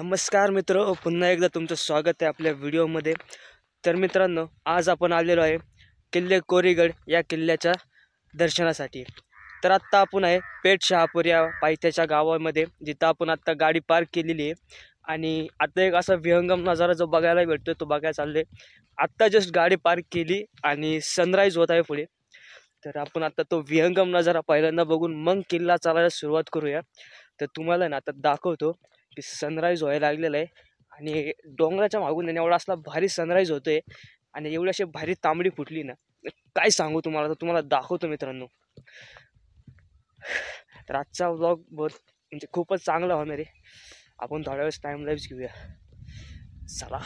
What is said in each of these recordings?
नमस्कार मित्र, पुन्हा एकदा तुमचं स्वागत आहे आपल्या व्हिडिओमध्ये। तर मित्रांनो, आज आपण आलेलो आहे किल्ले कोरीगड या किल्ल्याच्या दर्शनासाठी। तर आत्ता आपण आहे पेठ शहापूर या पायथ्याच्या गावामध्ये, जिथं आपण आत्ता गाडी पार्क केलेली आहे। आणि आता एक असा विहंगम नजारा जो बघायला भेटतो तो बघायला चालले। आत्ता जस्ट गाडी पार्क केली आणि सनराईज होत आहे पुढे। तर आपण आता तो विहंगम नजारा पहिल्यांदा बघून मग किल्ला चालायला सुरुवात करूया। तर तुम्हाला ना आता दाखवतो की सनराईज व्हायला लागलेला आहे आणि डोंगराच्या मागून एवढा असला भारी सनराईज होतोय आणि एवढी अशी भारी तांबडी फुटली ना, काय सांगू तुम्हाला। तर तुम्हाला दाखवतो मित्रांनो। तर आजचा व्लॉग म्हणजे खूपच चांगला होणार आहे। आपण थोड्या वेळेस टाइम लॅप्स घेऊया, चला।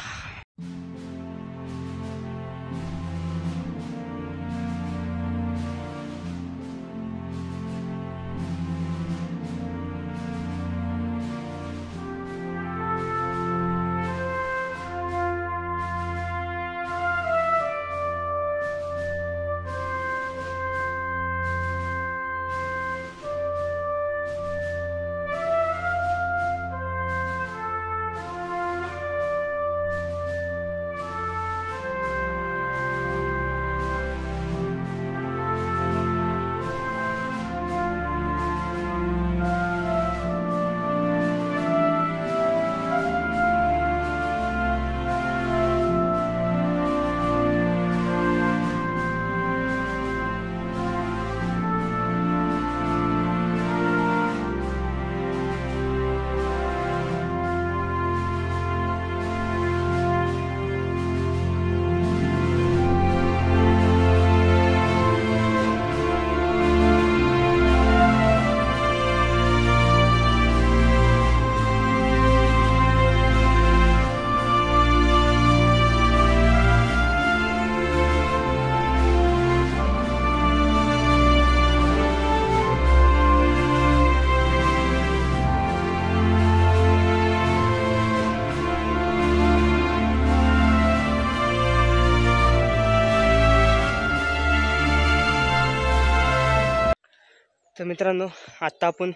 तर मित्रांनो, आत्ता आपण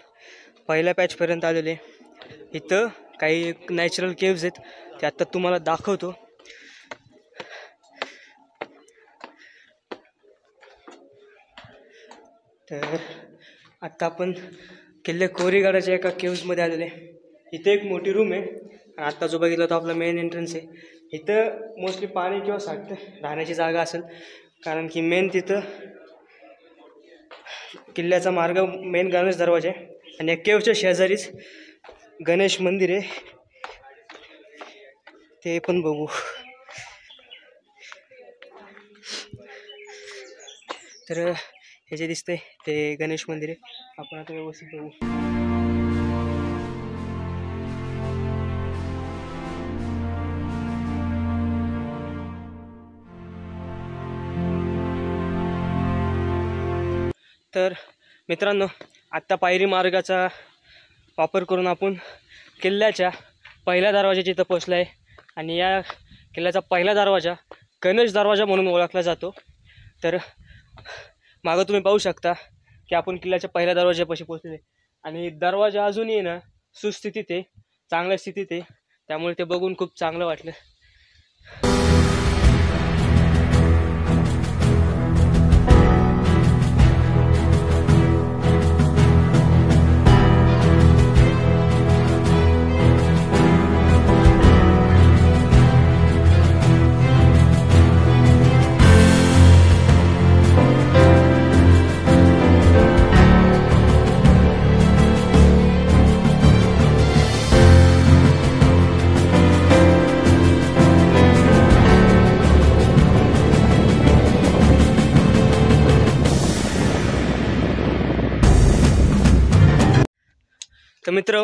पहिल्या पॅचपर्यंत आलेले। इथं काही नॅचरल केव्ज आहेत, ते आत्ता तुम्हाला दाखवतो। तर आत्ता आपण किल्ले कोरीगडाच्या एका केव्जमध्ये आलेले। इथे एक मोठी रूम आहे आणि आत्ता जो बघितला तो आपला मेन एंट्रन्स आहे। इथं मोस्टली पाणी किंवा साठतं राहण्याची जागा असेल, कारण की मेन तिथं किल्ल्याचा मार्ग मेन गणेश दरवाजा आहे आणि या केव्हच्या शेजारीच गणेश मंदिर आहे, ते पण बघू। तर हे जे दिसतंय ते गणेश मंदिर आहे, आपण आता व्यवस्थित बघू। तर मित्रांनो, आत्ता पायरी मार्गाचा वापर करून आपण किल्ल्याच्या पहिल्या दरवाजाच्या इथं पोचलो आहे आणि या किल्ल्याचा पहिला दरवाजा गणेश दरवाजा म्हणून ओळखला जातो। तर मागं तुम्ही पाहू शकता की आपण किल्ल्याच्या पहिल्या दरवाजापाशी पोचलेले आणि दरवाजा अजूनही ना सुस्थितीत आहे, चांगल्या स्थितीत आहे, त्यामुळे ते बघून खूप चांगलं वाटलं। तर मित्र,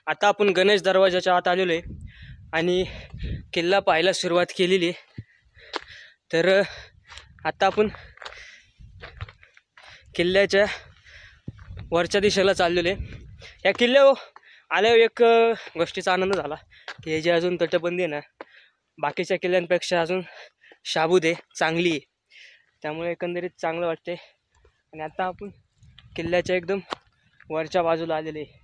आता आपण गणेश दरवाजाच्या आत आलेलो आहे आणि किल्ला पाहायला सुरुवात केलेली आहे। तर आता आपण किल्ल्याच्या वरच्या दिशेला चाललेलो आहे। या किल्ल्यावर आल्यावर एक गोष्टीचा आनंद झाला की हे जे अजून तटबंदी आहे ना, बाकीच्या किल्ल्यांपेक्षा अजून शाबूत आहे, चांगली आहे, त्यामुळे एकंदरीत चांगलं वाटते। आणि आता आपण किल्ल्याच्या एकदम वरच्या बाजूला आलेले आहे।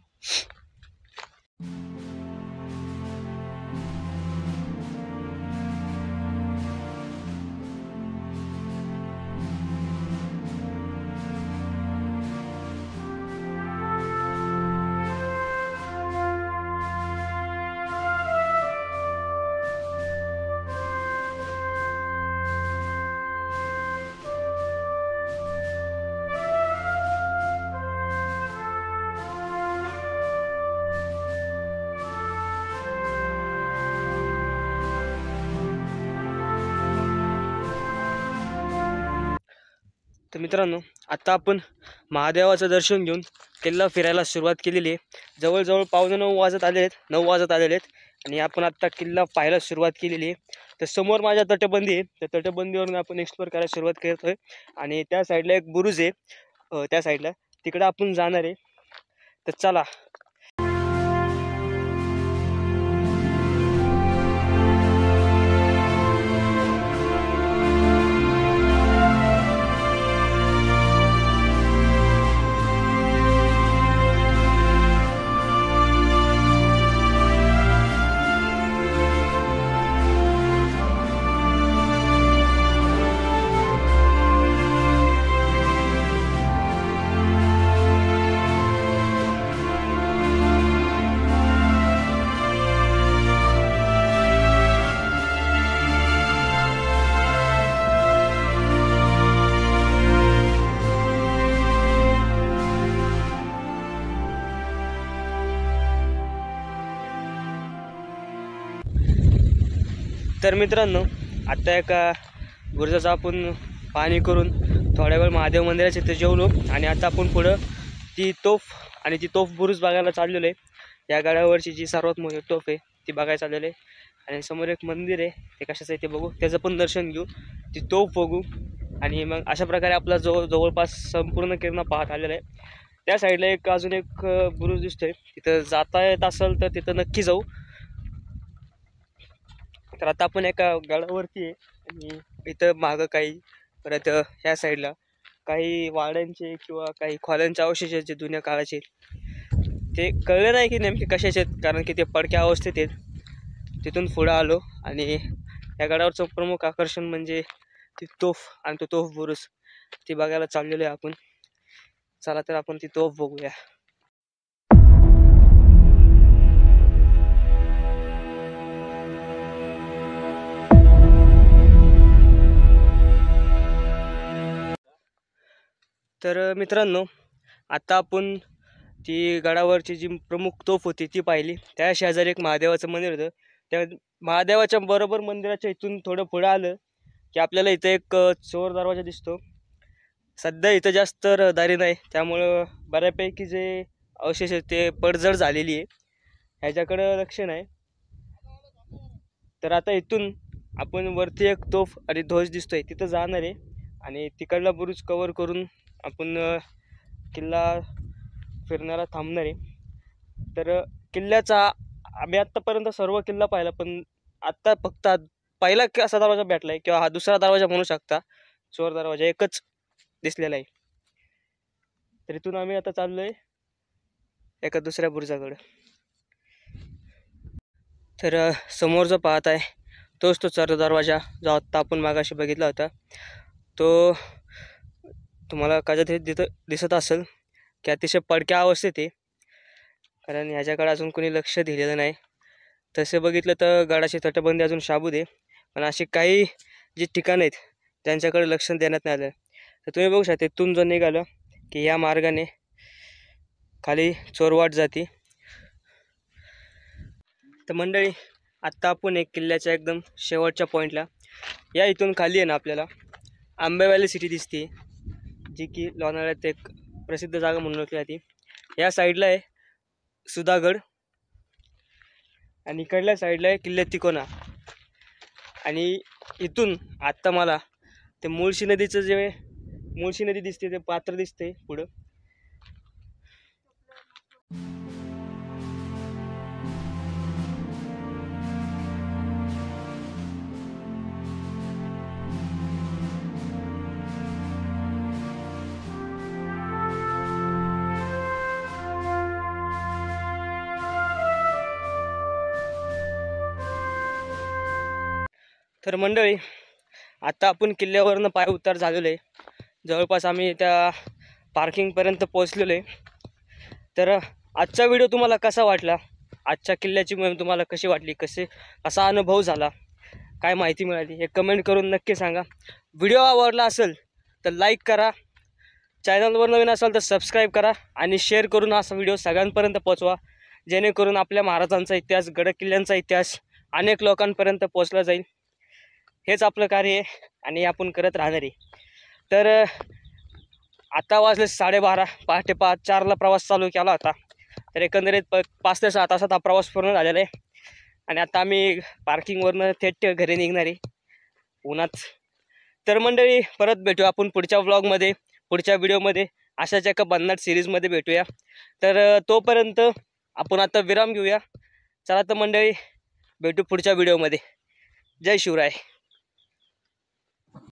तर मित्रांनो, आता आपण महादेवाचं दर्शन घेऊन किल्ला फिरायला सुरुवात केलेली आहे। जवळजवळ 9:15 वाजत आले आहेत, 9 वाजत आलेले आहेत आणि आपण आत्ता किल्ला पाहायला सुरुवात केलेली आहे। तर समोर माझ्या तटबंदी आहे, त्या तटबंदीवरून आपण एक्सप्लोर करायला सुरुवात करतोय आणि त्या साईडला एक बुरुज आहे, त्या साईडला तिकडे आपण जाणार आहे। तर चला। तर मित्रांनो, आता एका बुरुजाचं आपण पाणी करून थोड्या वेळ महादेव मंदिराच्या इथे जेवलो आणि आता आपण पुढं ती तोफ बुरुज बघायला चाललेलो आहे। या गडावरची जी सर्वात मोठी तोफ आहे ती बघायला चाललेलो आहे आणि समोर एक मंदिर आहे, ते कशाचं आहे ते बघू, त्याचं पण दर्शन घेऊ, ती तोफ बघू आणि मग अशा प्रकारे आपला जवळपास संपूर्ण किल्ला पाहत आलेला आहे। त्या साईडला अजून एक बुरुज दिसतोय, तिथं जाता येत असेल तर तिथं नक्की जाऊ। तर आता आपण एका गडावरती आहे आणि इथं मागं काही, परत ह्या साईडला काही वाड्यांचे किंवा काही खोल्यांचे अवशेष आहेत जे जुन्या काळाचे, ते कळले नाही की नेमके कशाचे आहेत, कारण की ते पडक्या अवस्थेत आहेत। तिथून पुढं आलो आणि या गडावरचं प्रमुख आकर्षण म्हणजे ती तोफ आणि तो तोफ बुरुज ती बघायला चाललेलो आहे आपण। चला तर आपण ती तोफ बघूया। तर मित्रांनो, आता आपण ती गडावरची जी प्रमुख तोफ होती ती पाहिली। त्या शेजारी एक महादेवाचं मंदिर होतं, त्या महादेवाच्या बरोबर मंदिराच्या इथून थोडं पुढं आलं की आपल्याला इथं एक चोर दरवाजा दिसतो। सध्या इथं जास्त रहदारी नाही, त्यामुळं बऱ्यापैकी जे अवशेष आहेत ते पडझड झालेली आहे, ह्याच्याकडं लक्ष नाही। तर आता इथून आपण वरती एक तोफ आणि ध्वज दिसतोय तिथं जाणार आहे आणि तिकडला बुरुज कव्हर करून आपण किल्ला फिरण्याला थांबणार आहे। तर किल्ल्याचा आम्ही आत्तापर्यंत सर्व किल्ला पाहिला, पण आत्ता फक्त पहिला असा दरवाजा भेटला आहे किंवा हा दुसरा दरवाजा म्हणू शकता, चोर दरवाजा एकच दिसलेला आहे। तर इथून आम्ही आता चाललोय एका दुसऱ्या बुरुजाकडे। तर समोर जो पाहत आहे तोच तो चोर दरवाजा जो आत्ता आपण मागाशी बघितला होता, तो तुम्हाला कदाचित दिसत असेल की अतिशय पडक्या अवस्थेत आहे, कारण ह्याच्याकडे अजून कोणी लक्ष दिलेलं नाही। तसे बघितलं तर गडाची तटबंदी अजून शाबूत आहे, पण अशी काही जी ठिकाणं आहेत त्यांच्याकडे लक्ष देण्यात नाही आलं। तर तुम्ही बघू शकता इथून जो निघालं की या मार्गाने खाली चोरवाट जाते। तर मंडळी, आत्ता आपण एक किल्ल्याच्या एकदम शेवटच्या पॉईंटला या, इथून खाली आहे ना आपल्याला आंबेवाली सिटी दिसते, जी की लोणावळ्यात एक प्रसिद्ध जागा म्हणून ओळखली जाते। या साईडला आहे सुधागड आणि इकडल्या साईडला आहे किल्ले तिकोना आणि इथून आत्ता मला ते मुळशी नदीचं जे मुळशी नदी दिसते ते पात्र दिसते पुढं। तर मंडळी, आता आपण किल्ल्यावरनं पाय उतार झालेलो आहे, जवळपास आम्ही त्या पार्किंगपर्यंत पोहोचलेलो आहे। तर आजचा व्हिडिओ तुम्हाला कसा वाटला, आजच्या किल्ल्याची मोहीम तुम्हाला कशी वाटली, कसा अनुभव झाला, काय माहिती मिळाली, हे कमेंट करून नक्की सांगा। व्हिडिओ आवडला असेल तर लाईक करा, चॅनलवर नवीन असाल तर सबस्क्राईब करा आणि शेअर करून हा व्हिडिओ सगळ्यांपर्यंत पोहोचवा, जेणेकरून आपल्या महाराजांचा इतिहास, गडकिल्ल्यांचा इतिहास अनेक लोकांपर्यंत पोहोचला जाईल। हेच आपलं कार्य आहे आणि आपण करत राहणार आहे। तर आता वाजले 12:30. पहाटे 4ला प्रवास चालू केला होता. तर एकंदरीत 5 ते 6 तासात हा प्रवास पूर्ण झालेला आहे. आणि आता आम्ही पार्किंगवरनं थेट घरी निघणार आहे उन्हात. तर मंडळी परत भेटू आपण पुढच्या व्लॉगमध्ये, पुढच्या व्हिडिओमध्ये. अशाच एका भन्नाट सिरीजमध्ये भेटूया. तर तोपर्यंत आपण आता विराम घेऊया. चला तर मंडळी, भेटू पुढच्या व्हिडिओमध्ये. जय शिवराय.